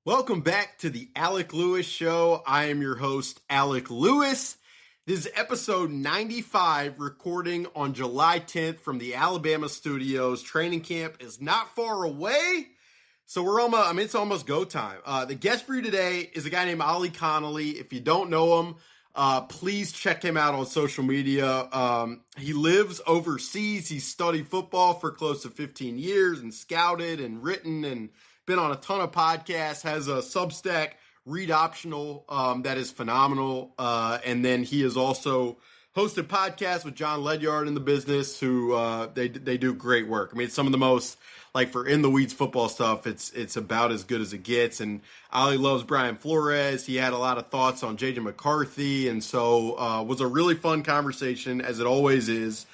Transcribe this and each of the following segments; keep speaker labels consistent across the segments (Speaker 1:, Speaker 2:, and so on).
Speaker 1: Welcome back to the Alec Lewis Show. I am your host, Alec Lewis. This is episode 95, recording on July 10th from the Alabama studios. Training camp is not far away, so it's almost go time. The guest for you today is a guy named Ollie Connolly. If you don't know him, please check him out on social media. He lives overseas. He's studied football for close to 15 years and scouted and written and been on a ton of podcasts, has a Substack, Read Optional, that is phenomenal. And then he has also hosted podcasts with John Ledyard in the business, who they do great work. I mean, it's some of the most, like, for in the weeds football stuff, it's about as good as it gets. And Ollie loves Brian Flores. He had a lot of thoughts on JJ McCarthy, and so was a really fun conversation, as it always is.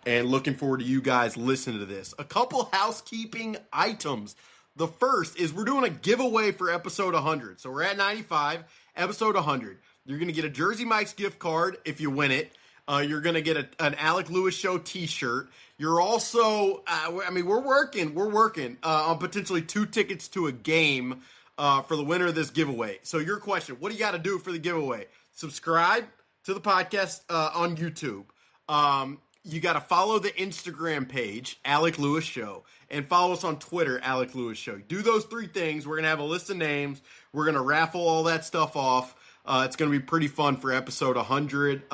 Speaker 1: And looking forward to you guys listening to this. A couple housekeeping items. The first is we're doing a giveaway for episode 100. So we're at 95, episode 100. You're going to get a Jersey Mike's gift card if you win it. You're going to get an Alec Lewis Show t-shirt. You're also, we're working on potentially 2 tickets to a game for the winner of this giveaway. So your question, what do you got to do for the giveaway? Subscribe to the podcast on YouTube. You got to follow the Instagram page, Alec Lewis Show, and follow us on Twitter, Alec Lewis Show. Do those 3 things. We're going to have a list of names. We're going to raffle all that stuff off. It's going to be pretty fun for episode 100.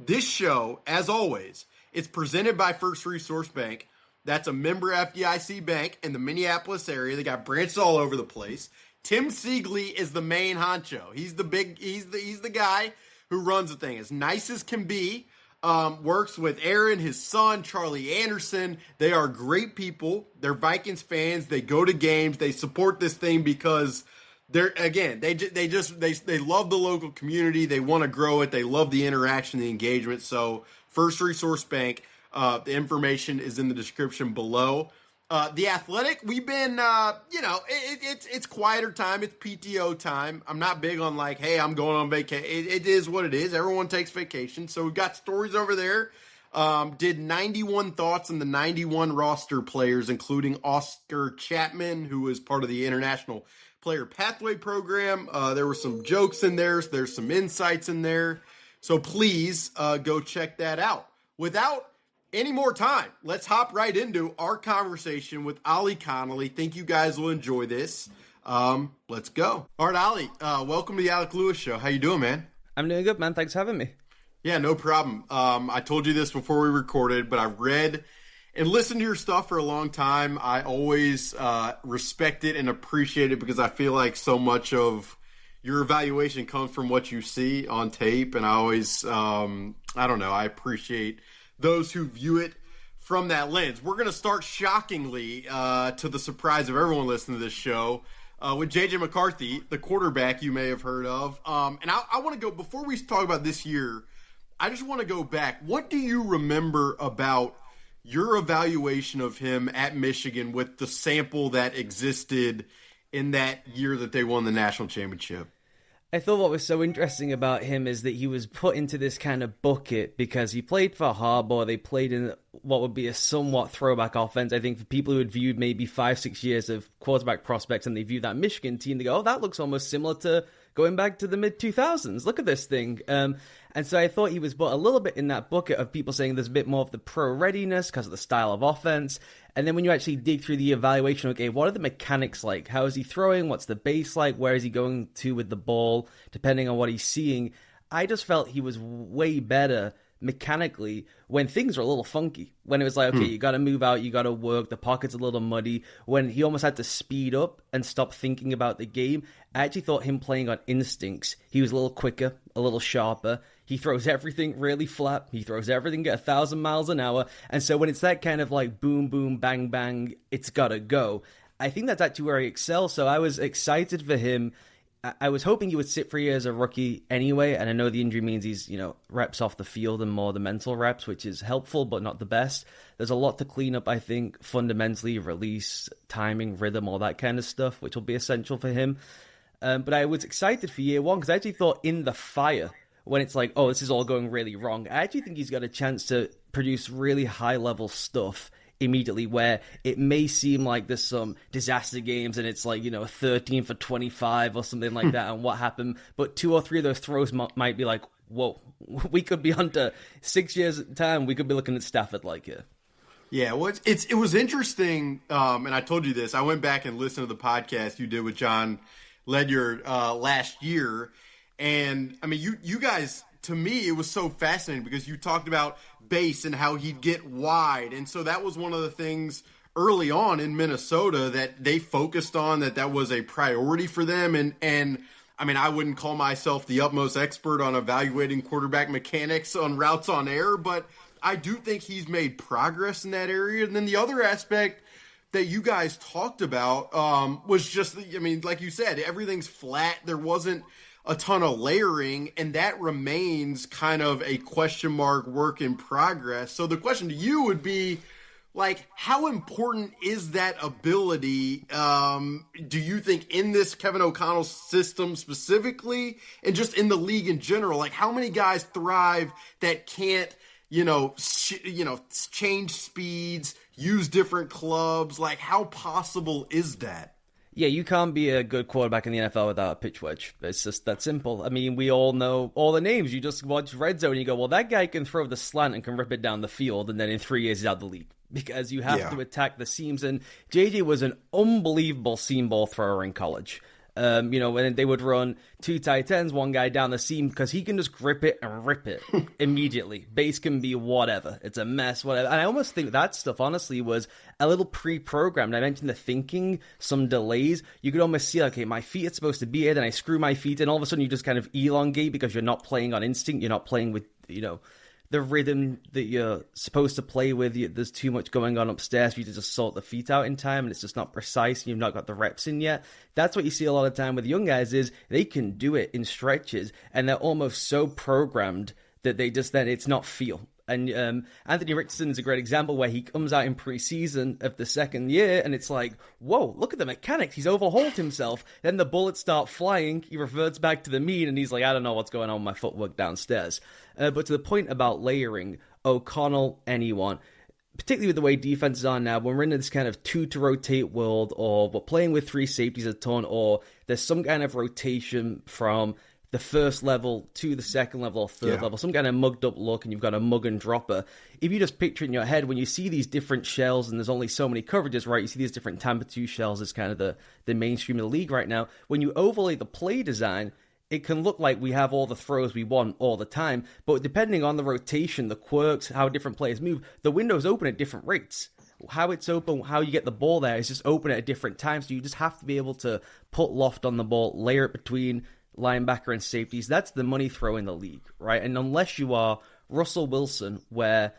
Speaker 1: This show, as always, it's presented by First Resource Bank. That's a member FDIC bank in the Minneapolis area. They got branches all over the place. Tim Siegley is the main honcho. He's the guy who runs the thing. As nice as can be. Works with Aaron, his son, Charlie Anderson. They are great people. They're Vikings fans. They go to games. They support this thing because they love the local community. They want to grow it. They love the interaction, the engagement. So First Resource Bank, the information is in the description below. The Athletic, we've been, it's quieter time. It's PTO time. I'm not big on like, hey, I'm going on vacation. It is what it is. Everyone takes vacation. So we've got stories over there. Did 91 thoughts on the 91 roster players, including Oscar Chapman, who is part of the International Player Pathway Program. There were some jokes in there. There's some insights in there. So please go check that out. Without any more time, let's hop right into our conversation with Ollie Connolly. Think you guys will enjoy this. Let's go. All right, Ollie, welcome to the Alec Lewis Show. How you doing, man?
Speaker 2: I'm doing good, man. Thanks for having me.
Speaker 1: Yeah, no problem. I told you this before we recorded, but I read and listened to your stuff for a long time. I always respect it and appreciate it because I feel like so much of your evaluation comes from what you see on tape, and I always, I appreciate those who view it from that lens. We're going to start shockingly, to the surprise of everyone listening to this show, with JJ McCarthy, the quarterback you may have heard of. And I want to go, before we talk about this year, I just want to go back. What do you remember about your evaluation of him at Michigan with the sample that existed in that year that they won the national championship?
Speaker 2: I thought what was so interesting about him is that he was put into this kind of bucket because he played for Harbaugh. They played in what would be a somewhat throwback offense. I think for people who had viewed maybe 5-6 years of quarterback prospects and they view that Michigan team, they go, oh, that looks almost similar to going back to the mid-2000s. Look at this thing. And so I thought he was put a little bit in that bucket of people saying there's a bit more of the pro readiness because of the style of offense. And then when you actually dig through the evaluation, okay, what are the mechanics like? How is he throwing? What's the base like? Where is he going to with the ball? Depending on what he's seeing, I just felt he was way better mechanically when things are a little funky. When it was like, okay, you got to move out, you got to work, the pocket's a little muddy. When he almost had to speed up and stop thinking about the game, I actually thought him playing on instincts. He was a little quicker, a little sharper. He throws everything really flat. He throws everything at 1,000 miles an hour. And so when it's that kind of like boom, boom, bang, bang, it's got to go. I think that's actually where he excels. So I was excited for him. I was hoping he would sit for a year as a rookie anyway, and I know the injury means he's, reps off the field and more the mental reps, which is helpful, but not the best. There's a lot to clean up, I think, fundamentally, release, timing, rhythm, all that kind of stuff, which will be essential for him. But I was excited for year one, because I actually thought in the fire, when it's like, oh, this is all going really wrong, I actually think he's got a chance to produce really high-level stuff immediately, where it may seem like there's some disaster games and it's like, 13 for 25 or something like that, and what happened, but 2 or 3 of those throws might be like, whoa, we could be under 6 years time, we could be looking at Stafford like here.
Speaker 1: Yeah, well, it was interesting, and I told you this. I went back and listened to the podcast you did with John Ledyard last year, and I mean, you guys, to me, it was so fascinating because you talked about base and how he'd get wide, and so that was one of the things early on in Minnesota that they focused on, that was a priority for them, and I mean, I wouldn't call myself the utmost expert on evaluating quarterback mechanics on routes on air, but I do think he's made progress in that area. And then the other aspect that you guys talked about was just, I mean, like you said, everything's flat. There wasn't a ton of layering, and that remains kind of a question mark, work in progress. So the question to you would be, like, how important is that ability, do you think, in this Kevin O'Connell system specifically, and just in the league in general? Like, how many guys thrive that can't, change speeds, use different clubs? Like, how possible is that?
Speaker 2: Yeah, you can't be a good quarterback in the NFL without a pitch wedge. It's just that simple. I mean, we all know all the names. You just watch Red Zone and you go, well, that guy can throw the slant and can rip it down the field, and then in 3 years he's out of the league. Because you have to attack the seams. And JJ was an unbelievable seam ball thrower in college. When they would run 2 tight ends, one guy down the seam, because he can just grip it and rip it immediately. Base can be whatever. It's a mess, whatever. And I almost think that stuff, honestly, was a little pre-programmed. I mentioned the thinking, some delays. You could almost see, okay, my feet are supposed to be here, then I screw my feet, and all of a sudden you just kind of elongate because you're not playing on instinct. You're not playing with, the rhythm that you're supposed to play with. There's too much going on upstairs for you to just sort the feet out in time, and it's just not precise, and you've not got the reps in yet. That's what you see a lot of time with young guys, is they can do it in stretches, and they're almost so programmed that they just, then it's not feel. And Anthony Richardson is a great example, where he comes out in preseason of the second year and it's like, whoa, look at the mechanics. He's overhauled himself. Then the bullets start flying. He reverts back to the mean and he's like, I don't know what's going on with my footwork downstairs. But to the point about layering, O'Connell, anyone, particularly with the way defenses are now, when we're in this kind of 2 to rotate world, or we're playing with 3 safeties a ton, or there's some kind of rotation from the first level to the second level or third level, some kind of mugged up look, and you've got a mug and dropper. If you just picture in your head, when you see these different shells, and there's only so many coverages, right? You see these different Tampa 2 shells as kind of the mainstream of the league right now. When you overlay the play design, it can look like we have all the throws we want all the time, but depending on the rotation, the quirks, how different players move, the window's open at different rates. How it's open, how you get the ball there is just open at a different time, so you just have to be able to put loft on the ball, layer it between linebacker and safeties. That's the money throw in the league, right? And unless you are Russell Wilson, where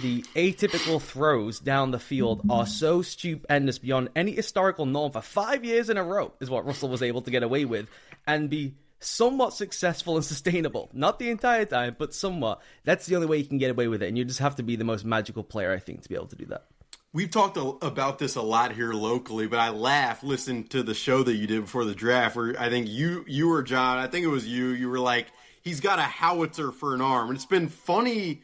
Speaker 2: the atypical throws down the field are so stupendous beyond any historical norm for 5 years in a row, is what Russell was able to get away with, and be somewhat successful and sustainable. Not the entire time, but somewhat. That's the only way you can get away with it, and you just have to be the most magical player, I think, to be able to do that.
Speaker 1: We've talked about this a lot here locally, but I laugh listening to the show that you did before the draft, where I think you or John, I think it was you were like, he's got a howitzer for an arm. And it's been funny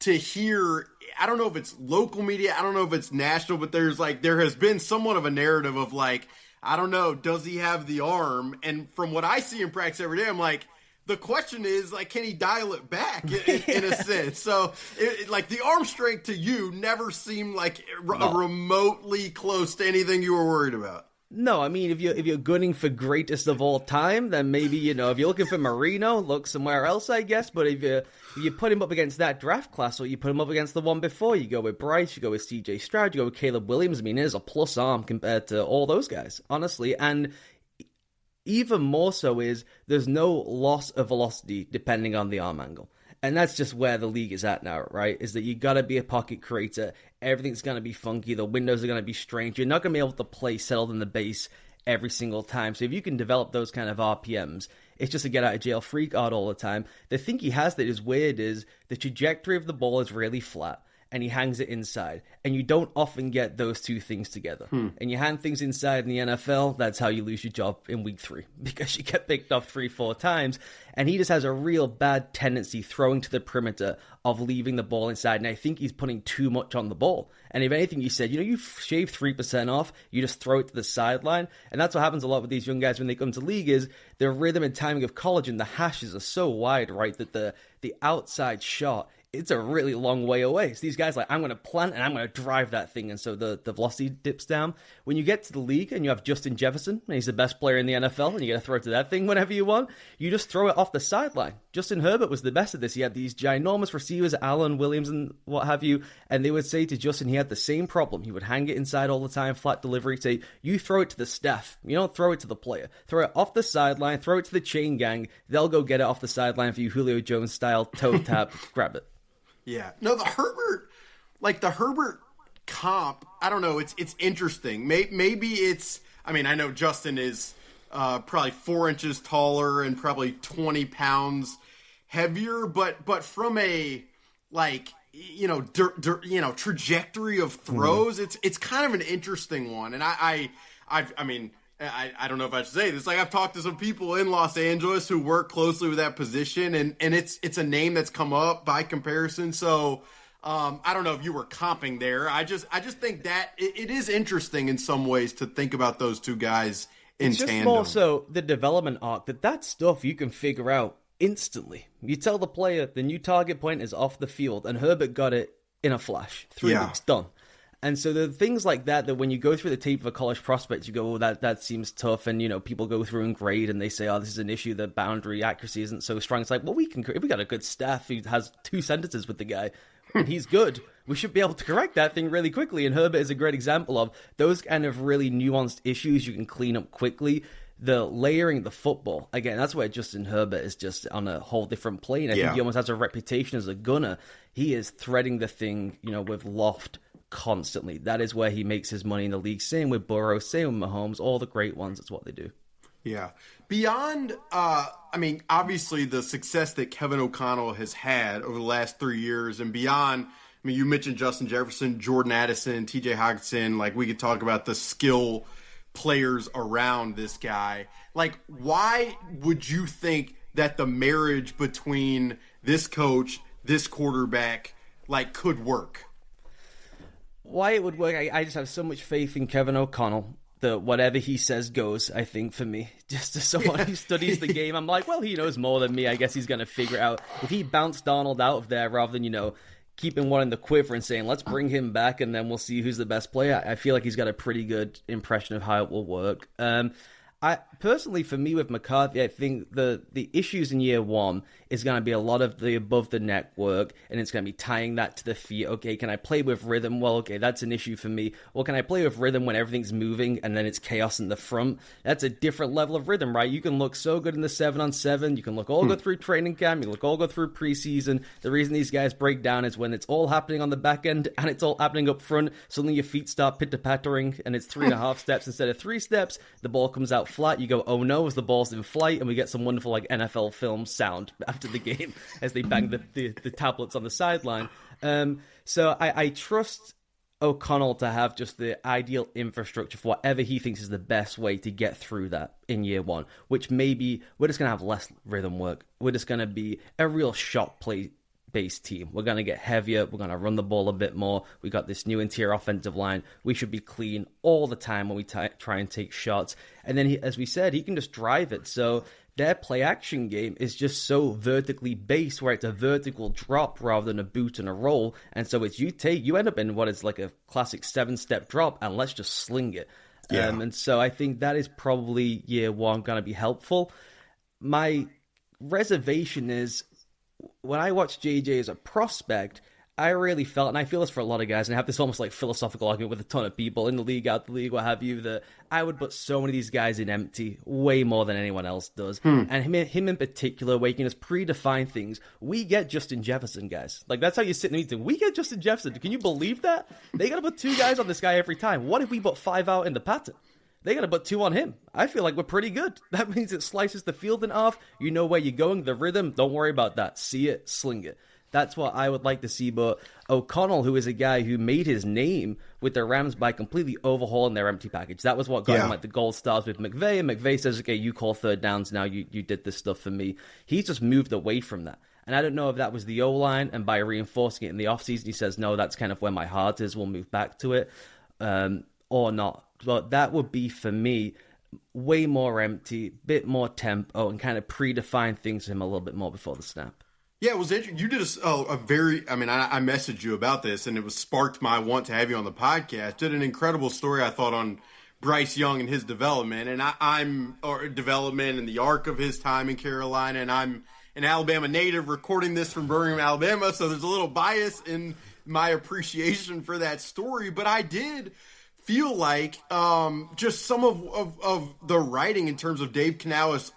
Speaker 1: to hear, I don't know if it's local media, I don't know if it's national, but there has been somewhat of a narrative of like, I don't know, does he have the arm? And from what I see in practice every day, I'm like, the question is, like, can he dial it back in a sense? So, like, the arm strength to you never seemed like remotely close to anything you were worried about.
Speaker 2: No, I mean, if you're gunning for greatest of all time, then maybe, if you're looking for Marino, look somewhere else, I guess. But if you put him up against that draft class, or you put him up against the one before, you go with Bryce, you go with CJ Stroud, you go with Caleb Williams. I mean, there's a plus arm compared to all those guys, honestly. And even more so is there's no loss of velocity depending on the arm angle. And that's just where the league is at now, right? Is that you got to be a pocket creator. Everything's going to be funky. The windows are going to be strange. You're not going to be able to play settled in the base every single time. So if you can develop those kind of RPMs, it's just a get out of jail free card all the time. The thing he has that is weird is the trajectory of the ball is really flat. and he hangs it inside. And you don't often get those two things together. And you hand things inside in the NFL, that's how you lose your job in week 3, because you get picked off 3-4 times. And he just has a real bad tendency throwing to the perimeter of leaving the ball inside. And I think he's putting too much on the ball. And if anything, you said, you shave 3% off, you just throw it to the sideline. And that's what happens a lot with these young guys when they come to league, is their rhythm and timing of college and the hashes are so wide, right, that the outside shot, it's a really long way away. So these guys I'm going to plant and I'm going to drive that thing. And so the velocity dips down. When you get to the league and you have Justin Jefferson, and he's the best player in the NFL, and you got to throw it to that thing whenever you want, you just throw it off the sideline. Justin Herbert was the best at this. He had these ginormous receivers, Allen, Williams, and what have you. And they would say to Justin, he had the same problem. He would hang it inside all the time, flat delivery, say, you throw it to the staff. You don't throw it to the player. Throw it off the sideline, throw it to the chain gang. They'll go get it off the sideline for you, Julio Jones style, toe tap, grab it.
Speaker 1: Yeah. No, the Herbert comp, I don't know, it's interesting. Maybe it's, I mean, I know Justin is probably 4 inches taller and probably 20 pounds heavier, but from a, trajectory of throws, it's kind of an interesting one. And I don't know if I should say this. I've talked to some people in Los Angeles who work closely with that position, and it's a name that's come up by comparison. So I don't know if you were comping there. I just think that it is interesting in some ways to think about those two guys in
Speaker 2: tandem.
Speaker 1: It's
Speaker 2: just more so the development arc, that stuff you can figure out instantly. You tell the player the new target point is off the field, and Herbert got it in a flash. 3 weeks, done. And so the things like that when you go through the tape of a college prospect, you go, oh, that seems tough. And, people go through and grade and they say, oh, this is an issue. The boundary accuracy isn't so strong. It's like, well, we got a good staff who has 2 sentences with the guy and he's good. We should be able to correct that thing really quickly. And Herbert is a great example of those kind of really nuanced issues you can clean up quickly. The layering the football, again, that's where Justin Herbert is just on a whole different plane. I think he almost has a reputation as a gunner. He is threading the thing, with loft constantly. That is where he makes his money in the league. Same with Burrow, same with Mahomes, all the great ones. That's what they do.
Speaker 1: Yeah. Beyond, obviously the success that Kevin O'Connell has had over the last 3 years and beyond, you mentioned Justin Jefferson, Jordan Addison, TJ Hockenson. We could talk about the skill players around this guy. Why would you think that the marriage between this coach, this quarterback, could work?
Speaker 2: Why it would work, I just have so much faith in Kevin O'Connell that whatever he says goes, I think, for me. Just as someone who studies the game, I'm like, well, he knows more than me. I guess he's going to figure it out. If he bounced Donald out of there rather than, keeping one in the quiver and saying, let's bring him back and then we'll see who's the best player, I feel like he's got a pretty good impression of how it will work. I personally, for me with McCarthy, I think the issues in year 1 is going to be a lot of the above the neck work, and it's going to be tying that to the feet. Okay, can I play with rhythm? Well, okay, that's an issue for me. Well, can I play with rhythm when everything's moving and then it's chaos in the front? That's a different level of rhythm, right? You can look so good in the 7-on-7. You can look all go through training camp. You can look all go through preseason. The reason these guys break down is when it's all happening on the back end and it's all happening up front. Suddenly your feet start pitter-pattering and it's 3.5 steps instead of 3 steps. The ball comes out flat. You go, oh no, as the ball's in flight, and we get some wonderful NFL film sound after the game as they bang the tablets on the sideline. So I trust O'Connell to have just the ideal infrastructure for whatever he thinks is the best way to get through that in year 1, which maybe we're just going to have less rhythm work. We're just going to be a real shot play based team. We're going to get heavier. We're going to run the ball a bit more. We got this new interior offensive line. We should be clean all the time when we try and take shots. And then, as we said, he can just drive it. So their play action game is just so vertically based, where it's a vertical drop rather than a boot and a roll. And so it's you end up in what is like a classic 7-step drop, and let's just sling it. Yeah. And so I think that is probably year 1 going to be helpful. My reservation is, when I watched JJ as a prospect, I really felt, and I feel this for a lot of guys, and I have this almost philosophical argument with a ton of people in the league, out the league, what have you, that I would put so many of these guys in empty way more than anyone else does. And him in particular, where he can just predefine things. We get Justin Jefferson, guys. That's how you sit in a meeting. We get Justin Jefferson. Can you believe that? They got to put 2 guys on this guy every time. What if we put 5 out in the pattern? They got to put 2 on him. I feel like we're pretty good. That means it slices the field in half. You know where you're going, the rhythm. Don't worry about that. See it, sling it. That's what I would like to see. But O'Connell, who is a guy who made his name with the Rams by completely overhauling their empty package. That was what got him like the gold stars with McVay. And McVay says, okay, you call third downs now. You did this stuff for me. He's just moved away from that. And I don't know if that was the O-line, and by reinforcing it in the offseason, he says, no, that's kind of where my heart is. We'll move back to it, or not. But that would be, for me, way more empty, bit more tempo, and kind of predefine things for him a little bit more before the snap.
Speaker 1: Yeah, it was interesting. You did a very, I messaged you about this, and it was sparked my want to have you on the podcast. Did an incredible story, I thought, on Bryce Young and his development, and I'm development and the arc of his time in Carolina, and I'm an Alabama native recording this from Birmingham, Alabama, so there's a little bias in my appreciation for that story, but I did feel like just some of the writing in terms of Dave Canales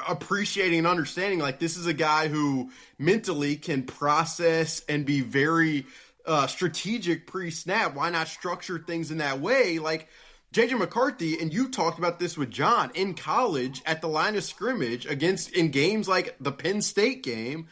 Speaker 1: appreciating and understanding, like, this is a guy who mentally can process and be very strategic pre-snap. Why not structure things in that way? Like, J.J. McCarthy, and you talked about this with John, in college at the line of scrimmage in games like the Penn State game,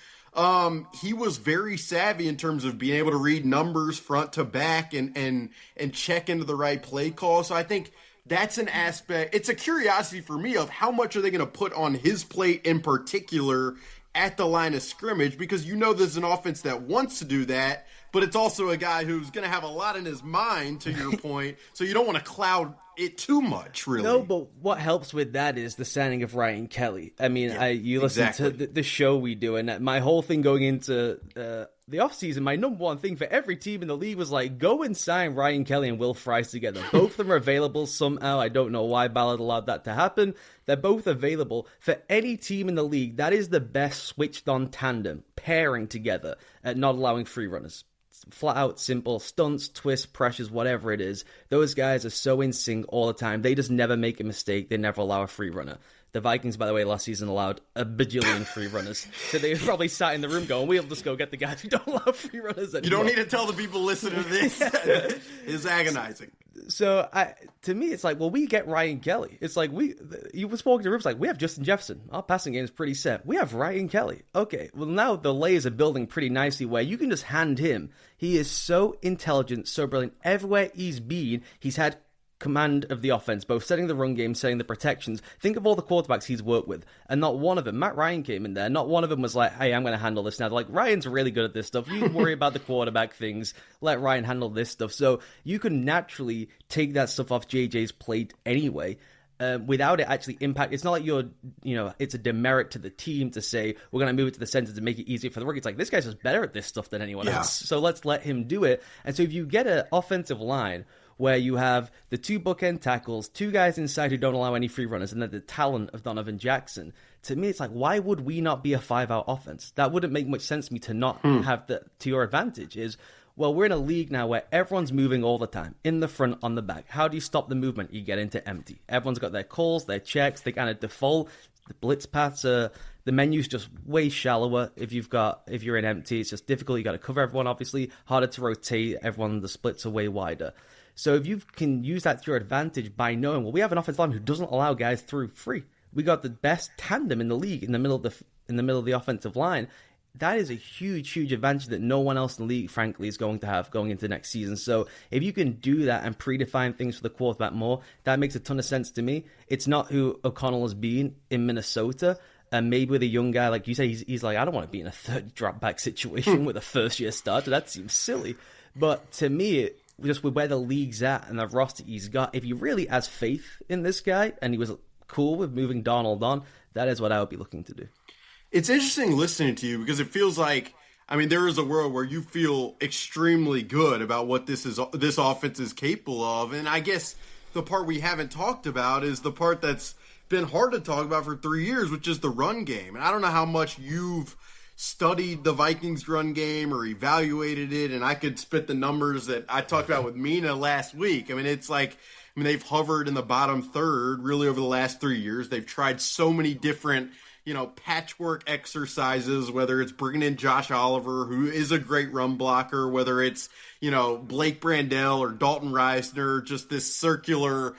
Speaker 1: he was very savvy in terms of being able to read numbers front to back and check into the right play call. So I think that's an aspect. It's a curiosity for me of how much are they going to put on his plate in particular at the line of scrimmage, because there's an offense that wants to do that, but it's also a guy who's going to have a lot in his mind, to your point, so you don't want to cloud it too much, really.
Speaker 2: No, but what helps with that is the signing of Ryan Kelly. I mean, you listen to the show we do, and my whole thing going into the offseason, my number one thing for every team in the league was like, go and sign Ryan Kelly and Will Fries together. Both of them are available somehow. I don't know why Ballard allowed that to happen. They're both available for any team in the league. That is the best switched-on tandem, pairing together at not allowing free runners. Flat out simple, stunts, twists, pressures, whatever it is. Those guys are so in sync all the time. They just never make a mistake. They never allow a free runner. The Vikings, by the way, last season allowed a bajillion free runners. So they probably sat in the room going, we'll just go get the guys who don't allow free runners anymore.
Speaker 1: You don't need to tell the people listening to this. It's agonizing.
Speaker 2: So to me, it's like, well, we get Ryan Kelly. It's like you was walking to rooms like, we have Justin Jefferson. Our passing game is pretty set. We have Ryan Kelly. Okay, well, now the layers are building pretty nicely where you can just hand him. He is so intelligent, so brilliant. Everywhere he's been, he's had command of the offense, both setting the run game, setting the protections. Think of all the quarterbacks he's worked with, and not one of them, Matt Ryan came in there, not one of them was like, hey, I'm going to handle this now. They're like, Ryan's really good at this stuff. You worry about the quarterback things. Let Ryan handle this stuff. So you can naturally take that stuff off JJ's plate anyway. Without it actually impact. It's not like it's a demerit to the team to say, we're going to move it to the center to make it easier for the rookie. It's like, this guy's just better at this stuff than anyone else. So let's let him do it. And so if you get an offensive line where you have the two bookend tackles, two guys inside who don't allow any free runners, and then the talent of Donovan Jackson, to me, it's like, why would we not be a 5-out offense? That wouldn't make much sense to me to not have that to your advantage. Well, we're in a league now where everyone's moving all the time, in the front, on the back. How do you stop the movement? You get into empty. Everyone's got their calls, their checks, they kind of default. The blitz paths the menu's just way shallower if you're in empty. It's just difficult. You got to cover everyone, obviously. Harder to rotate. Everyone, the splits are way wider. So if you can use that to your advantage by knowing, well, we have an offensive line who doesn't allow guys through free. We got the best tandem in the league in the middle of the offensive line. That is a huge, huge advantage that no one else in the league, frankly, is going to have going into next season. So if you can do that and predefine things for the quarterback more, that makes a ton of sense to me. It's not who O'Connell has been in Minnesota. And maybe with a young guy, like you say, he's like, I don't want to be in a third drop back situation with a first-year starter. That seems silly. But to me, just with where the league's at and the roster he's got, if he really has faith in this guy and he was cool with moving Donald on, that is what I would be looking to do.
Speaker 1: It's interesting listening to you because it feels like, there is a world where you feel extremely good about what this offense is capable of. And I guess the part we haven't talked about is the part that's been hard to talk about for 3 years, which is the run game. And I don't know how much you've studied the Vikings run game or evaluated it, and I could spit the numbers that I talked about with Mina last week. It's like, they've hovered in the bottom third really over the last 3 years. They've tried so many different, patchwork exercises, whether it's bringing in Josh Oliver, who is a great run blocker, whether it's, Blake Brandel or Dalton Reisner, just this circular,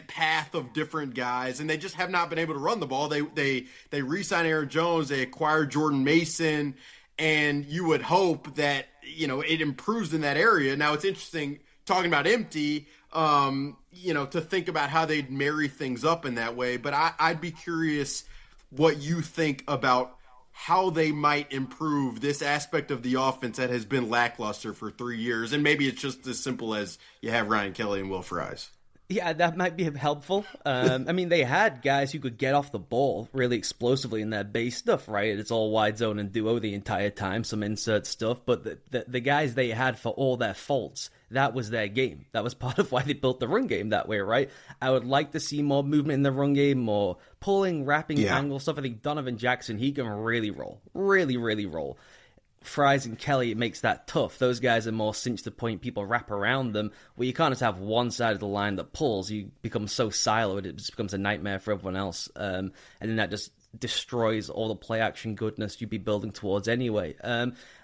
Speaker 1: path of different guys, and they just have not been able to run the ball. They re-signed Aaron Jones, they acquired Jordan Mason, and you would hope that, it improves in that area. Now, it's interesting talking about empty, to think about how they'd marry things up in that way. But I'd be curious what you think about how they might improve this aspect of the offense that has been lackluster for 3 years. And maybe it's just as simple as you have Ryan Kelly and Will Fries.
Speaker 2: Yeah, that might be helpful. They had guys who could get off the ball really explosively in their base stuff, right? It's all wide zone and duo the entire time, some insert stuff. But the guys they had, for all their faults, that was their game. That was part of why they built the run game that way, right? I would like to see more movement in the run game, more pulling, wrapping, angle stuff. I think Donovan Jackson, he can really roll. Really, really roll. Fries and Kelly, it makes that tough. Those guys are more cinch to point, people wrap around them, where you can't just have one side of the line that pulls. You become so siloed, it just becomes a nightmare for everyone else. And then that just destroys all the play action goodness you'd be building towards anyway.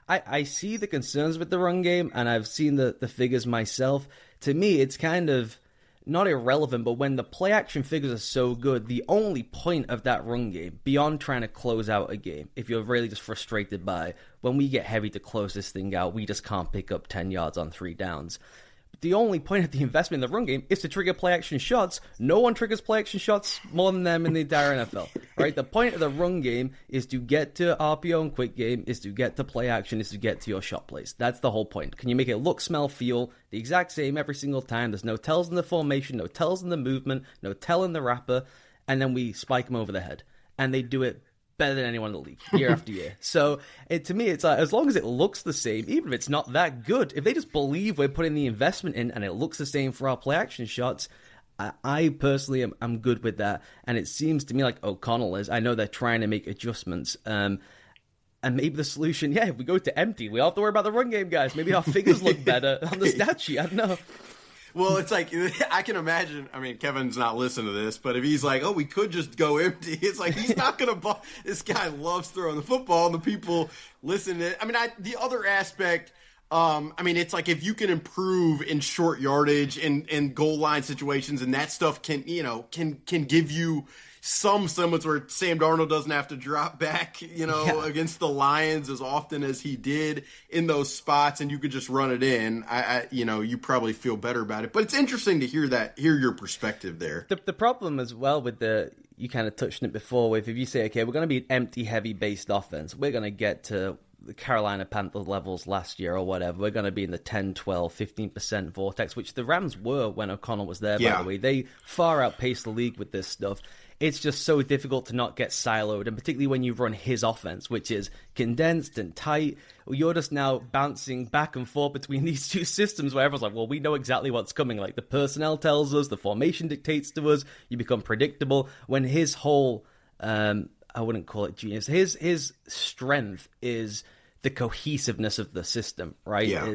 Speaker 2: I see the concerns with the run game, and I've seen the figures myself. To me, it's kind of not irrelevant, but when the play action figures are so good, the only point of that run game, beyond trying to close out a game, if you're really just frustrated by, when we get heavy to close this thing out, we just can't pick up 10 yards on 3 downs. The only point of the investment in the run game is to trigger play action shots. No one triggers play action shots more than them in the entire NFL, right? The point of the run game is to get to RPO and quick game, is to get to play action, is to get to your shot plays. That's the whole point. Can you make it look, smell, feel the exact same every single time? There's no tells in the formation, no tells in the movement, no tell in the wrapper, and then we spike them over the head. And they do it better than anyone in the league year after year. So to me, it's like, as long as it looks the same, even if it's not that good, if they just believe we're putting the investment in and it looks the same for our play action shots, I personally am good with that. And it seems to me like O'Connell is. I know they're trying to make adjustments. And maybe the solution, if we go to empty, we don't have to worry about the run game, guys. Maybe our figures look better on the stat sheet. I don't know.
Speaker 1: Well, it's like, I can imagine, Kevin's not listening to this, but if he's like, we could just go empty, it's like, he's not going to this guy loves throwing the football, and the people listen to it. The other aspect, it's like, if you can improve in short yardage and goal line situations, and that stuff can give you some semblance where Sam Darnold doesn't have to drop back, against the Lions as often as he did in those spots, and you could just run it in. You probably feel better about it. But it's interesting to hear your perspective there.
Speaker 2: The problem as well with you kind of touched on it before, with if you say, okay, we're going to be an empty, heavy-based offense, we're going to get to the Carolina Panthers levels last year or whatever. We're going to be in the 10, 12, 15% vortex, which the Rams were when O'Connell was there, by the way. They far outpaced the league with this stuff. It's just so difficult to not get siloed, and particularly when you run his offense, which is condensed and tight. You're just now bouncing back and forth between these two systems where everyone's like, well, we know exactly what's coming. Like, the personnel tells us, the formation dictates to us, you become predictable. When his whole, I wouldn't call it genius, his strength is the cohesiveness of the system, right?
Speaker 1: Yeah.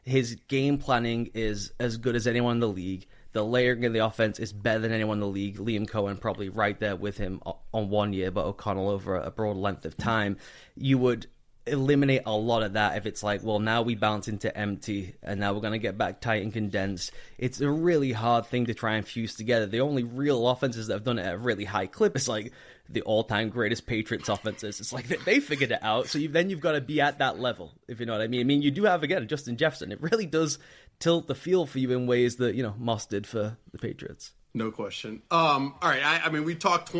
Speaker 2: His game planning is as good as anyone in the league. The layering of the offense is better than anyone in the league. Liam Cohen probably right there with him on 1 year, but O'Connell over a broad length of time. You would eliminate a lot of that if it's like, well, now we bounce into empty, and now we're going to get back tight and condensed. It's a really hard thing to try and fuse together. The only real offenses that have done it at a really high clip is like the all-time greatest Patriots offenses. It's like they figured it out, so you've got to be at that level, if you know what I mean. You do have, again, Justin Jefferson. It really does tilt the field for you in ways that, Moss did for the Patriots.
Speaker 1: No question. All right, we talked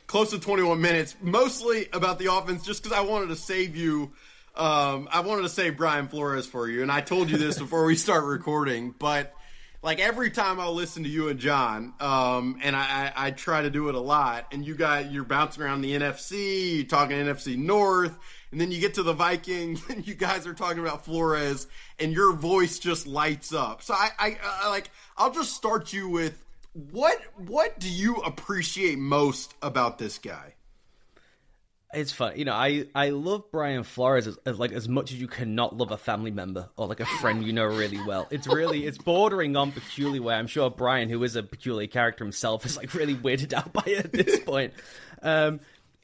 Speaker 1: close to 21 minutes, mostly about the offense, just because I wanted to save you. I wanted to save Brian Flores for you, and I told you this before we start recording, but like every time I'll listen to you and John, and I try to do it a lot, and you're bouncing around the NFC, you're talking NFC North, and then you get to the Vikings, and you guys are talking about Flores, and your voice just lights up. So I'll just start you with, what do you appreciate most about this guy?
Speaker 2: It's fun. I love Brian Flores as much as you cannot love a family member or like a friend you know really well. It's bordering on peculiar, where I'm sure Brian, who is a peculiar character himself, is like really weirded out by it at this point.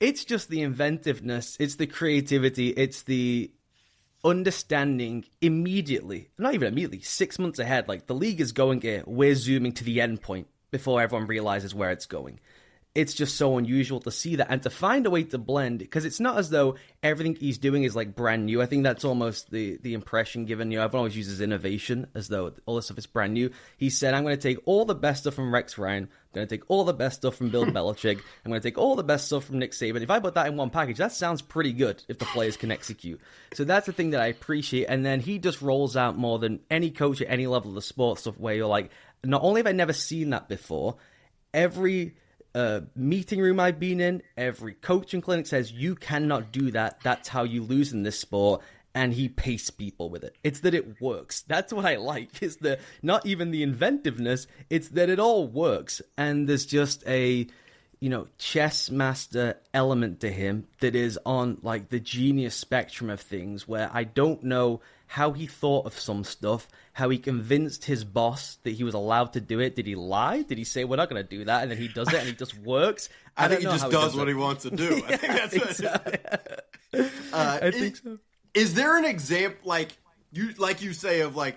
Speaker 2: It's just the inventiveness, it's the creativity, it's the understanding immediately, not even immediately, 6 months ahead, like the league is going here, we're zooming to the end point before everyone realizes where it's going. It's just so unusual to see that and to find a way to blend, because it's not as though everything he's doing is like brand new. I think that's almost the impression given. Everyone always uses innovation as though all this stuff is brand new. He said, I'm going to take all the best stuff from Rex Ryan. I'm going to take all the best stuff from Bill Belichick. I'm going to take all the best stuff from Nick Saban. If I put that in one package, that sounds pretty good if the players can execute. So that's the thing that I appreciate. And then he just rolls out more than any coach at any level of the sport stuff where you're like, not only have I never seen that before, every meeting room I've been in, every coaching clinic says you cannot do that. That's how you lose in this sport. And he pastes people with it. It's that it works. That's what I like. Is the not even the inventiveness. It's that it all works. And there's just a chess master element to him that is on like the genius spectrum of things, where I don't know how he thought of some stuff, how he convinced his boss that he was allowed to do it. Did he lie? Did he say, we're not going to do that? And then he does it and he just works.
Speaker 1: I think he just does what he wants to do. I think
Speaker 2: I think so.
Speaker 1: Is there an example, like you say, of like,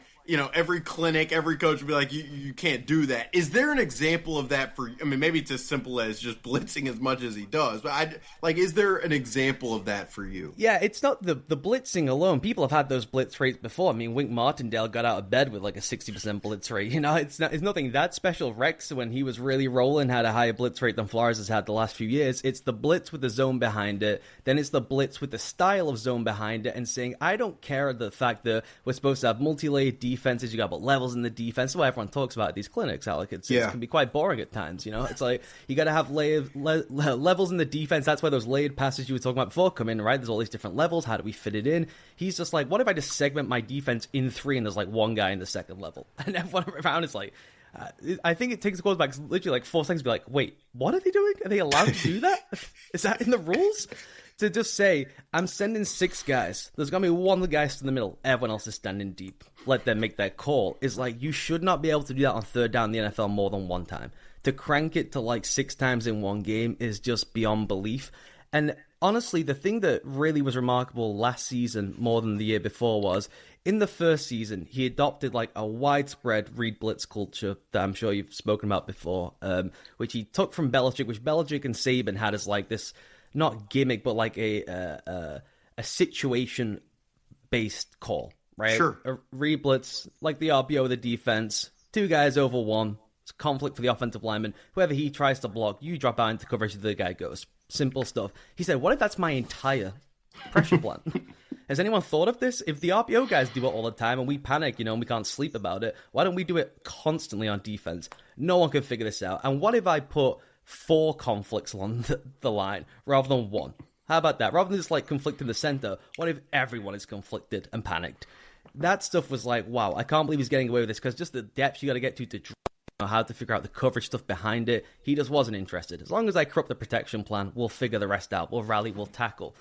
Speaker 1: every clinic, every coach would be like, you can't do that. Is there an example of that for, maybe it's as simple as just blitzing as much as he does, but is there an example of that for you?
Speaker 2: Yeah, it's not the blitzing alone. People have had those blitz rates before. Wink Martindale got out of bed with like a 60% blitz rate. It's nothing that special. Rex, when he was really rolling, had a higher blitz rate than Flores has had the last few years. It's the blitz with the zone behind it. Then it's the blitz with the style of zone behind it, and saying, I don't care the fact that we're supposed to have multi-layered defenses. You got about levels in the defense. That's what everyone talks about at these clinics, Alec. It can be quite boring at times. It's like you got to have levels in the defense. That's why those layered passes you were talking about before come in, right? There's all these different levels. How do we fit it in? He's just like, what if I just segment my defense in 3 and there's like one guy in the second level, and everyone around is like, I think it takes the quarterback literally like 4 seconds to be like, wait, what are they doing? Are they allowed to do that? Is that in the rules? To just say, I'm sending 6 guys. There's going to be one guy in the middle. Everyone else is standing deep. Let them make that call. Is like, you should not be able to do that on third down in the NFL more than one time. To crank it to like 6 times in one game is just beyond belief. And honestly, the thing that really was remarkable last season more than the year before was, in the first season, he adopted like a widespread read blitz culture that I'm sure you've spoken about before, which he took from Belichick, which Belichick and Saban had as like this, not gimmick, but like a situation-based call, right?
Speaker 1: Sure.
Speaker 2: A read blitz, like the RPO of the defense, 2 guys over 1, it's conflict for the offensive lineman. Whoever he tries to block, you drop out into coverage, the guy goes. Simple stuff. He said, what if that's my entire pressure plan? Has anyone thought of this? If the RPO guys do it all the time and we panic, and we can't sleep about it, why don't we do it constantly on defense? No one can figure this out. And what if I put 4 conflicts along the line rather than 1? How about that? Rather than just like conflict in the center, what if everyone is conflicted and panicked? That stuff was like, wow, I can't believe he's getting away with this, because just the depth you got to get to how to figure out the coverage stuff behind it. He just wasn't interested. As long as I corrupt the protection plan, we'll figure the rest out. We'll rally, we'll tackle.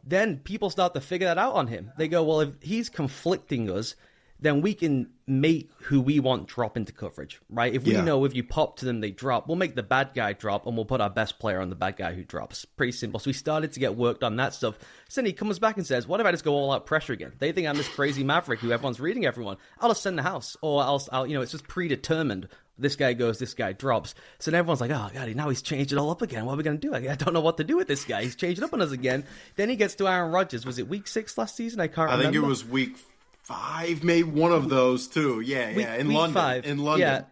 Speaker 2: Then people start to figure that out on him. They go, well, if he's conflicting us, then we can make who we want drop into coverage, right? If we know if you pop to them, they drop, we'll make the bad guy drop, and we'll put our best player on the bad guy who drops. Pretty simple. So we started to get worked on that stuff. So then he comes back and says, what if I just go all out pressure again? They think I'm this crazy maverick who everyone's reading everyone. I'll just send the house, or I'll it's just predetermined. This guy goes, this guy drops. So then everyone's like, oh, God, now he's changed it all up again. What are we going to do? I don't know what to do with this guy. He's changed it up on us again. Then he gets to Aaron Rodgers. Was it week 6 last season? I can't remember.
Speaker 1: I think it was week 5, maybe one of those too. In London.
Speaker 2: 5.
Speaker 1: In London.
Speaker 2: Yeah.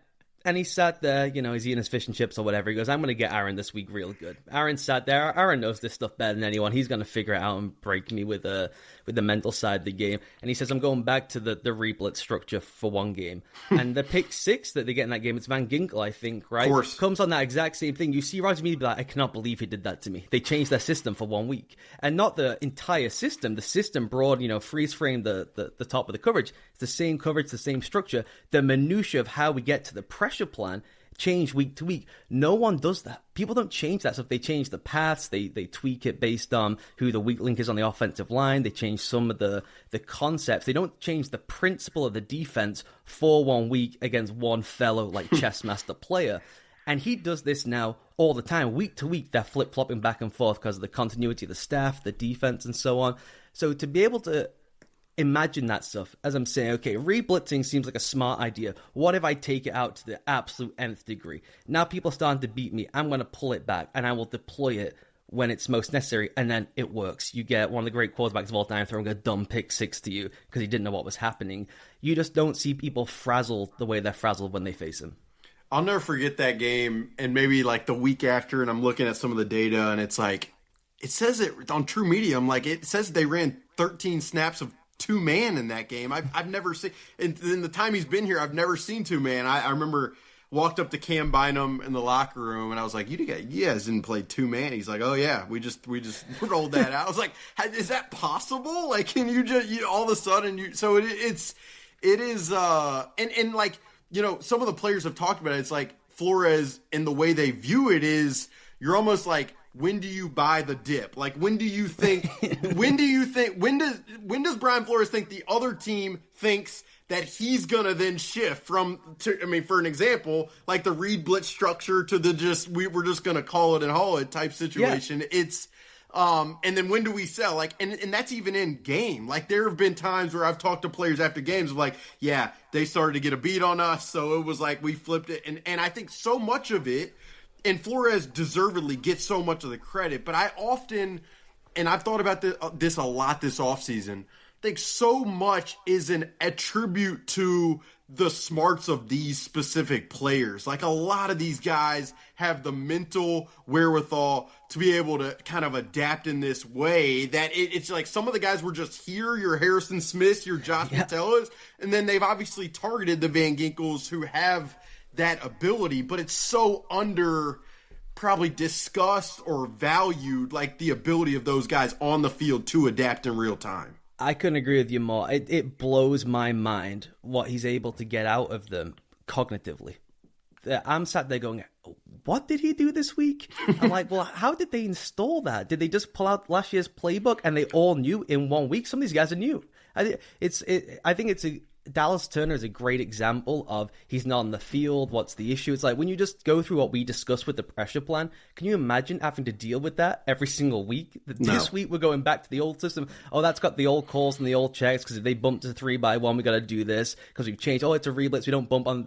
Speaker 2: And he sat there, he's eating his fish and chips or whatever. He goes, I'm going to get Aaron this week real good. Aaron sat there. Aaron knows this stuff better than anyone. He's going to figure it out and break me with the mental side of the game. And he says, I'm going back to the re-blitz structure for one game. And the pick 6 that they get in that game, it's Van Ginkel, I think, right?
Speaker 1: Of course.
Speaker 2: Comes on that exact same thing. You see Roger Mead be like, I cannot believe he did that to me. They changed their system for 1 week. And not the entire system. The system broad, freeze frame the top of the coverage. It's the same coverage, the same structure. The minutia of how we get to the pressure plan change week to week. No one does that. People don't change that stuff. They change the paths. They tweak it based on who the weak link is on the offensive line. They change some of the concepts. They don't change the principle of the defense for 1 week against one fellow like chess master player. And he does this now all the time. Week to week, they're flip-flopping back and forth because of the continuity of the staff, the defense, and so on. So to be able to imagine that stuff as I'm saying, okay, re-blitzing seems like a smart idea. What if I take it out to the absolute nth degree? Now people are starting to beat me. I'm going to pull it back, and I will deploy it when it's most necessary, and then it works. You get one of the great quarterbacks of all time throwing a dumb pick six to you because he didn't know what was happening. You just don't see people frazzled the way they're frazzled when they face him.
Speaker 1: I'll never forget that game, and maybe like the week after, and I'm looking at some of the data, and it's like, it says it on True Media. I'm like, it says they ran 13 snaps of two-man in that game. I've never seen, in the time he's been here, I've never seen two-man. I remember walked up to Cam Bynum in the locker room, and I was like, you guys didn't play two-man. He's like, oh, yeah, we just rolled that out. I was like, is that possible? Like, can you just, all of a sudden, so it is, and like, some of the players have talked about it. It's like Flores, and the way they view it is, you're almost like, when do you buy the dip? Like, when does Brian Flores think the other team thinks that he's gonna then shift for an example, like the read blitz structure to the we're just gonna call it and haul it type situation. Yeah. It's and then when do we sell? Like, and that's even in game. Like, there have been times where I've talked to players after games of like, yeah, they started to get a beat on us, so it was like we flipped it. And I think so much of it, and Flores deservedly gets so much of the credit, but I often, and I've thought about this a lot this offseason, think so much is an attribute to the smarts of these specific players. Like, a lot of these guys have the mental wherewithal to be able to kind of adapt in this way that it's like some of the guys were just here, your Harrison Smiths, your Josh Patellas, and then they've obviously targeted the Van Ginkels who have that ability, but it's so under probably discussed or valued, like the ability of those guys on the field to adapt in real time.
Speaker 2: I couldn't agree with you more. It blows my mind what he's able to get out of them cognitively. I'm sat there going, what did he do this week? I'm like, well, how did they install that? Did they just pull out last year's playbook and they all knew in 1 week? Some of these guys are new. I think Dallas Turner is a great example of he's not on the field. What's the issue? It's like when you just go through what we discussed with the pressure plan, can you imagine having to deal with that every single week? This week we're going back to the old system. Oh, that's got the old calls and the old checks because if they bumped to 3-by-1, we got to do this because we've changed. Oh, it's a reblitz. We don't bump on,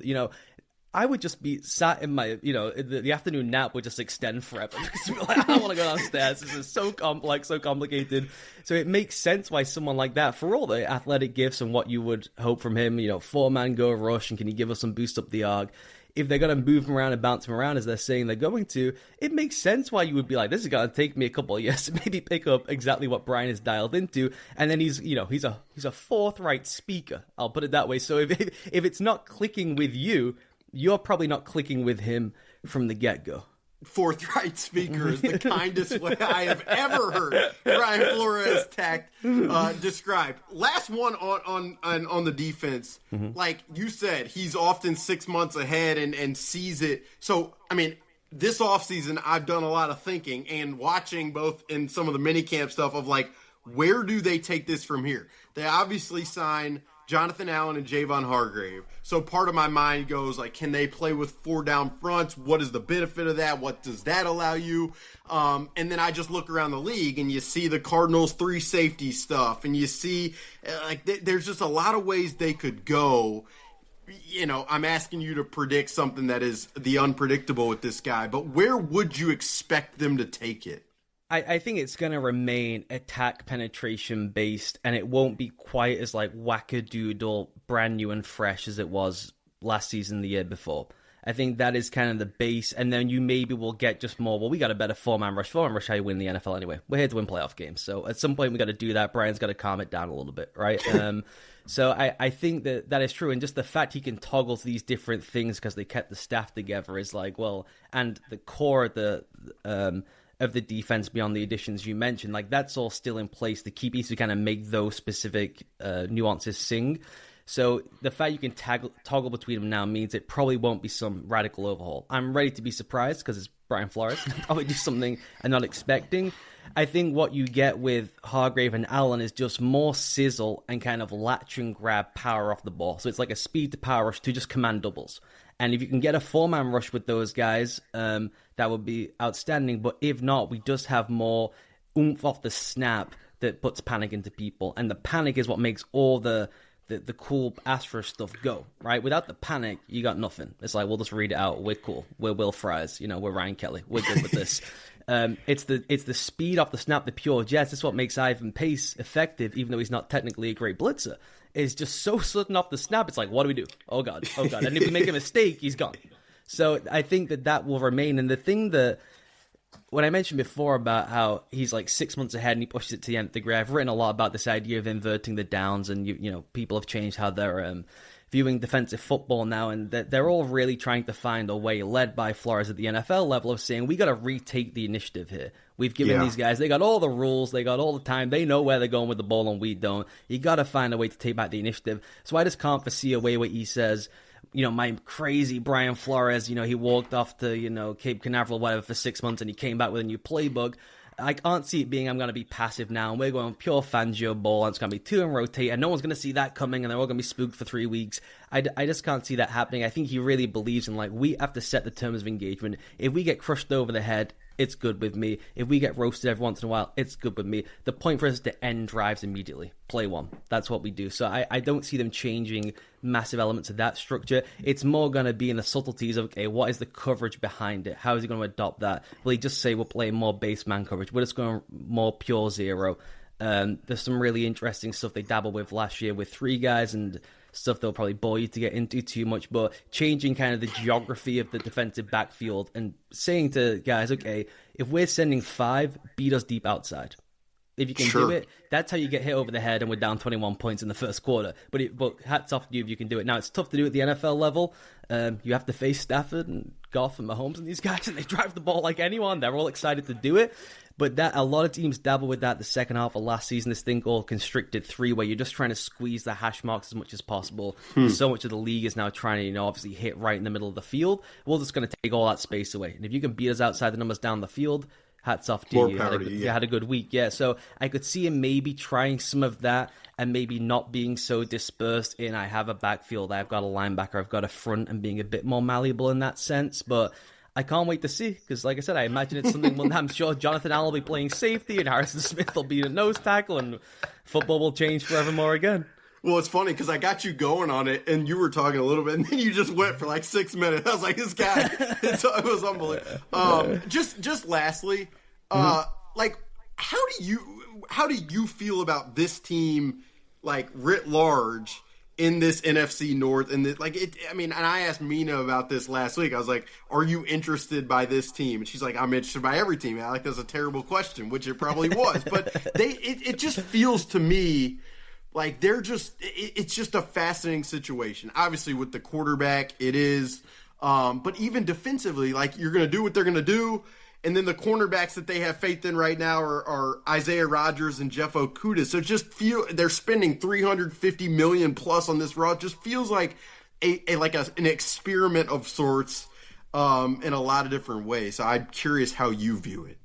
Speaker 2: I would just be sat in my, the afternoon nap would just extend forever. Like, I don't want to go downstairs. This is so complex, so complicated. So it makes sense why someone like that, for all the athletic gifts and what you would hope from him, 4-man go rush, and can he give us some boost up the arc? If they're going to move him around and bounce him around as they're saying they're going to, it makes sense why you would be like, this is going to take me a couple of years to maybe pick up exactly what Brian is dialed into. And then he's a forthright speaker. I'll put it that way. So if it's not clicking with you, you're probably not clicking with him from the get-go.
Speaker 1: Forthright speaker is the kindest way I have ever heard Brian Flores described. Last one on the defense. Mm-hmm. Like you said, he's often 6 months ahead and sees it. So, this offseason, I've done a lot of thinking and watching both in some of the minicamp stuff of like, where do they take this from here? They obviously sign Jonathan Allen and Javon Hargrave. So part of my mind goes like, can they play with 4 down fronts? What is the benefit of that? What does that allow you? And then I just look around the league and you see the Cardinals 3 safety stuff, and you see there's just a lot of ways they could go. I'm asking you to predict something that is the unpredictable with this guy, but where would you expect them to take it?
Speaker 2: I think it's going to remain attack penetration based, and it won't be quite as like wackadoodle, brand new and fresh as it was last season, the year before. I think that is kind of the base, and then you maybe will get just more, well, we got a better 4-man rush. 4-man rush, how you win the NFL anyway. We're here to win playoff games. So at some point we got to do that. Brian's got to calm it down a little bit, right? So I think that is true, and just the fact he can toggle these different things because they kept the staff together is like, well, and the core of the defense beyond the additions you mentioned, like that's all still in place. The key piece to kind of make those specific nuances sing. So the fact you can toggle between them now means it probably won't be some radical overhaul. I'm ready to be surprised because it's Brian Flores. Probably do something I'm not expecting. I think what you get with Hargrave and Allen is just more sizzle and kind of latch and grab power off the ball. So it's like a speed to power rush to just command doubles. And if you can get a 4-man rush with those guys, that would be outstanding. But if not, we just have more oomph off the snap, that puts panic into people. And the panic is what makes all the cool Astro stuff go, right? Without the panic, you got nothing. It's like, we'll just read it out. We're cool. We're Will Fries. We're Ryan Kelly. We're good with this. It's the speed off the snap, the pure jets. It's what makes Ivan Pace effective, even though he's not technically a great blitzer. It's just so sudden off the snap. It's like, what do we do? Oh, God. Oh, God. And if we make a mistake, he's gone. So I think that will remain. And the thing that, when I mentioned before about how he's like 6 months ahead and he pushes it to the nth degree, I've written a lot about this idea of inverting the downs, and people have changed how they're viewing defensive football now, and they're all really trying to find a way, led by Flores at the NFL level, of saying we got to retake the initiative here. We've given these guys, they got all the rules, they got all the time, they know where they're going with the ball and we don't. You got to find a way to take back the initiative. So I just can't foresee a way where he says, my crazy Brian Flores, he walked off to, Cape Canaveral or whatever for 6 months and he came back with a new playbook. I can't see it being, I'm going to be passive now and we're going pure Fangio ball and it's going to be 2 and rotate and no one's going to see that coming and they're all going to be spooked for 3 weeks. I just can't see that happening. I think he really believes in, we have to set the terms of engagement. If we get crushed over the head, it's good with me. If we get roasted every once in a while, it's good with me. The point for us is to end drives immediately. Play one. That's what we do. So I don't see them changing massive elements of that structure. It's more going to be in the subtleties of, okay, what is the coverage behind it? How is he going to adopt that? Will he just say we're playing more base man coverage? We're just going more pure zero. There's some really interesting stuff they dabbled with last year with 3 guys and stuff they'll probably bore you to get into too much, but changing kind of the geography of the defensive backfield and saying to guys, okay, if we're sending 5, beat us deep outside. If you can do it, that's how you get hit over the head and we're down 21 points in the first quarter. But hats off to you if you can do it. Now, it's tough to do at the NFL level. You have to face Stafford and Goff and Mahomes and these guys, and they drive the ball like anyone. They're all excited to do it. But that a lot of teams dabble with that the second half of last season, this thing called constricted 3, where you're just trying to squeeze the hash marks as much as possible. So much of the league is now trying to, obviously hit right in the middle of the field. We're just going to take all that space away. And if you can beat us outside the numbers down the field, hats off to you. You had a good week. Yeah, so I could see him maybe trying some of that and maybe not being so dispersed in, I have a backfield, I've got a linebacker, I've got a front, and being a bit more malleable in that sense. But I can't wait to see, because like I said, I imagine it's something I'm sure Jonathan Allen will be playing safety and Harrison Smith will be a nose tackle and football will change forevermore again.
Speaker 1: Well, it's funny because I got you going on it and you were talking a little bit and then you just went for like 6 minutes. I was like, this guy, it was unbelievable. Just lastly, like, how do you feel about this team, like, writ large in this NFC North? And and I asked Mina about this last week. I was like, are you interested by this team? And she's like, I'm interested by every team. Alec, that's a terrible question, which it probably was. But it just feels to me like it's just a fascinating situation. Obviously with the quarterback, it is. But even defensively, like, you're going to do what they're going to do. And then the cornerbacks that they have faith in right now are Isaiah Rodgers and Jeff Okudah. So just they're spending $350 million plus on this route. It just feels like an experiment of sorts in a lot of different ways. So I'm curious how you view it.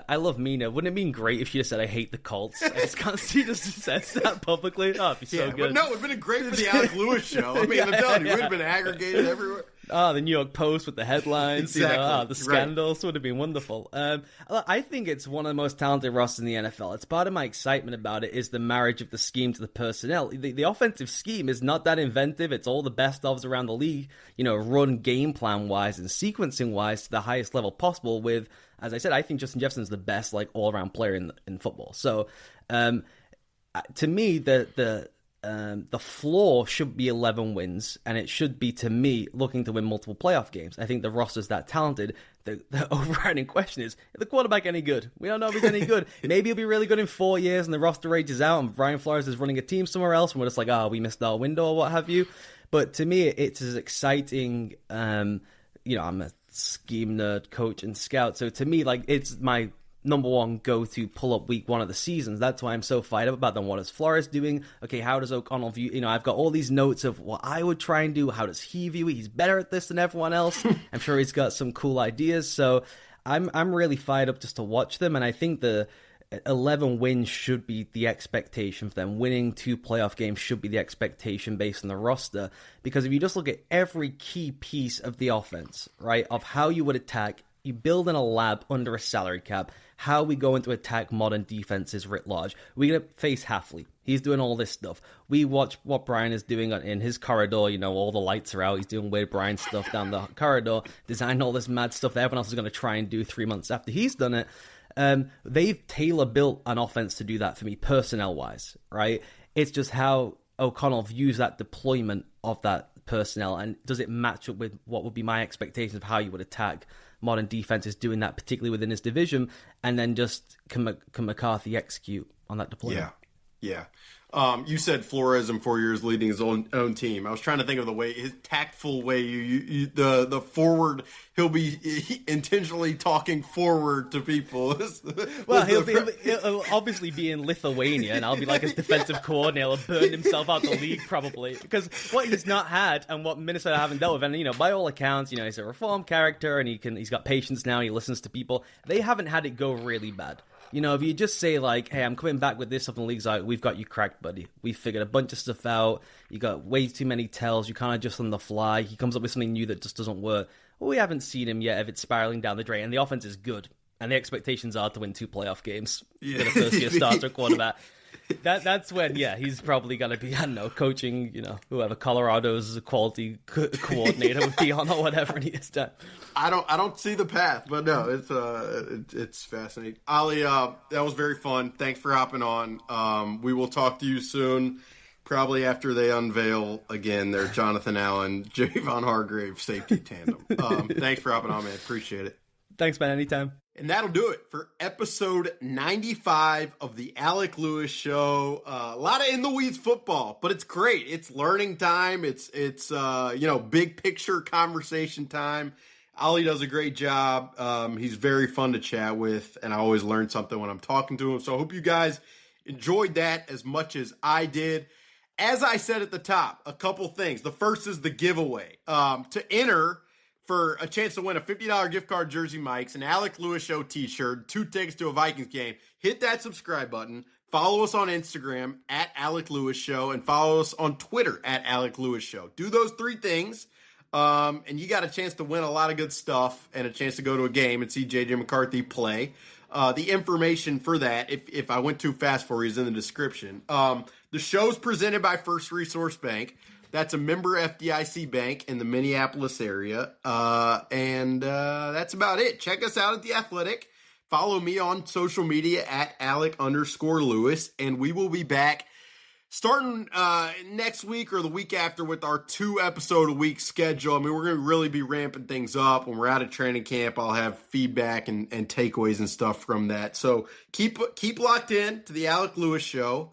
Speaker 2: I love Mina. Wouldn't it have been great if she just said, I hate the Colts? I just can't see just says that publicly. Oh, it'd be so good.
Speaker 1: But no, it would have been great for the Alec Lewis show. I mean, I'm telling you, it would have been aggregated everywhere.
Speaker 2: The New York Post with the headlines,
Speaker 1: exactly.
Speaker 2: The scandals would have been wonderful. I think it's one of the most talented rosters in the NFL. It's part of my excitement about it is the marriage of the scheme to the personnel. The offensive scheme is not that inventive. It's all the best ofs around the league, run game plan wise and sequencing wise to the highest level possible with, as I said, I think Justin Jefferson's the best, like, all around player in football. So, to me, the floor should be 11 wins, and it should be, to me, looking to win multiple playoff games. I think the roster's that talented. The overriding question is the quarterback any good? We don't know if he's any good. Maybe he'll be really good in 4 years, and the roster ages out, and Brian Flores is running a team somewhere else, and we're just like, we missed our window or what have you. But to me, it's as exciting. I'm a scheme nerd, coach, and scout. So to me, like, it's my number one go-to pull-up week 1 of the seasons. That's why I'm so fired up about them. What is Flores doing? Okay, how does O'Connell view? I've got all these notes of what I would try and do. How does he view it? He's better at this than everyone else. I'm sure he's got some cool ideas. So I'm really fired up just to watch them. And I think the 11 wins should be the expectation for them. Winning 2 playoff games should be the expectation based on the roster. Because if you just look at every key piece of the offense, right, of how you would attack you build in a lab under a salary cap. How are we going to attack modern defenses writ large? We're going to face Halfley. He's doing all this stuff. We watch what Brian is doing in his corridor. You know, all the lights are out. He's doing weird Brian stuff down the corridor, designed all this mad stuff that everyone else is going to try and do 3 months after he's done it. They've tailor-built an offense to do that for me, personnel-wise, right? It's just how O'Connell views that deployment of that personnel, and does it match up with what would be my expectations of how you would attack modern defenses doing that, particularly within his division, and then just can McCarthy execute on that deployment?
Speaker 1: Yeah. You said Flores in 4 years leading his own team. I was trying to think of the way, his tactful way, the forward, he'll be intentionally talking forward to people.
Speaker 2: Well, he'll obviously be in Lithuania, and I'll be like his defensive coordinator, burn himself out the league probably. Because what he's not had, and what Minnesota haven't dealt with, and, you know, by all accounts, you know, he's a reformed character, and he's got patience now, he listens to people. They haven't had it go really bad. You know, if you just say, like, hey, I'm coming back with this stuff, and the league's like, we've got you cracked, buddy. We figured a bunch of stuff out. You got way too many tells. You can't adjust on the fly. He comes up with something new that just doesn't work. Well, we haven't seen him yet if it's spiraling down the drain. And the offense is good. And the expectations are to win 2 playoff games with a first-year starter quarterback. That's when, he's probably going to be, I don't know, coaching, you know, whoever Colorado's quality coordinator would be on or whatever he is done.
Speaker 1: I don't see the path, but no, it's fascinating. Ollie, that was very fun. Thanks for hopping on. We will talk to you soon, probably after they unveil again their Jonathan Allen, Javon Hargrave safety tandem. Thanks for hopping on, man. Appreciate it.
Speaker 2: Thanks, man. Anytime.
Speaker 1: And that'll do it for episode 95 of the Alec Lewis Show. A lot of in the weeds football, but it's great. It's learning time. It's big picture conversation time. Ollie does a great job. He's very fun to chat with, and I always learn something when I'm talking to him. So I hope you guys enjoyed that as much as I did. As I said at the top, a couple things. The first is the giveaway. To enter for a chance to win a $50 gift card, Jersey Mike's, an Alec Lewis Show t-shirt, 2 tickets to a Vikings game, hit that subscribe button. Follow us on Instagram at Alec Lewis Show, and follow us on Twitter at Alec Lewis Show. Do those 3 things, and you got a chance to win a lot of good stuff and a chance to go to a game and see J.J. McCarthy play. The information for that, if I went too fast for you, is in the description. The show's presented by First Resource Bank. That's a member FDIC bank in the Minneapolis area. And that's about it. Check us out at The Athletic. Follow me on social media at Alec_Lewis. And we will be back starting next week or the week after with our 2 episode a week schedule. I mean, we're going to really be ramping things up. When we're out of training camp, I'll have feedback and takeaways and stuff from that. So keep locked in to the Alec Lewis Show.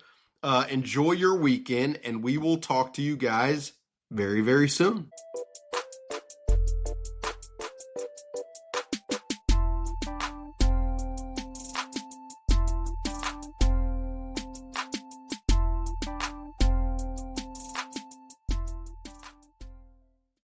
Speaker 1: Enjoy your weekend, and we will talk to you guys very, very soon.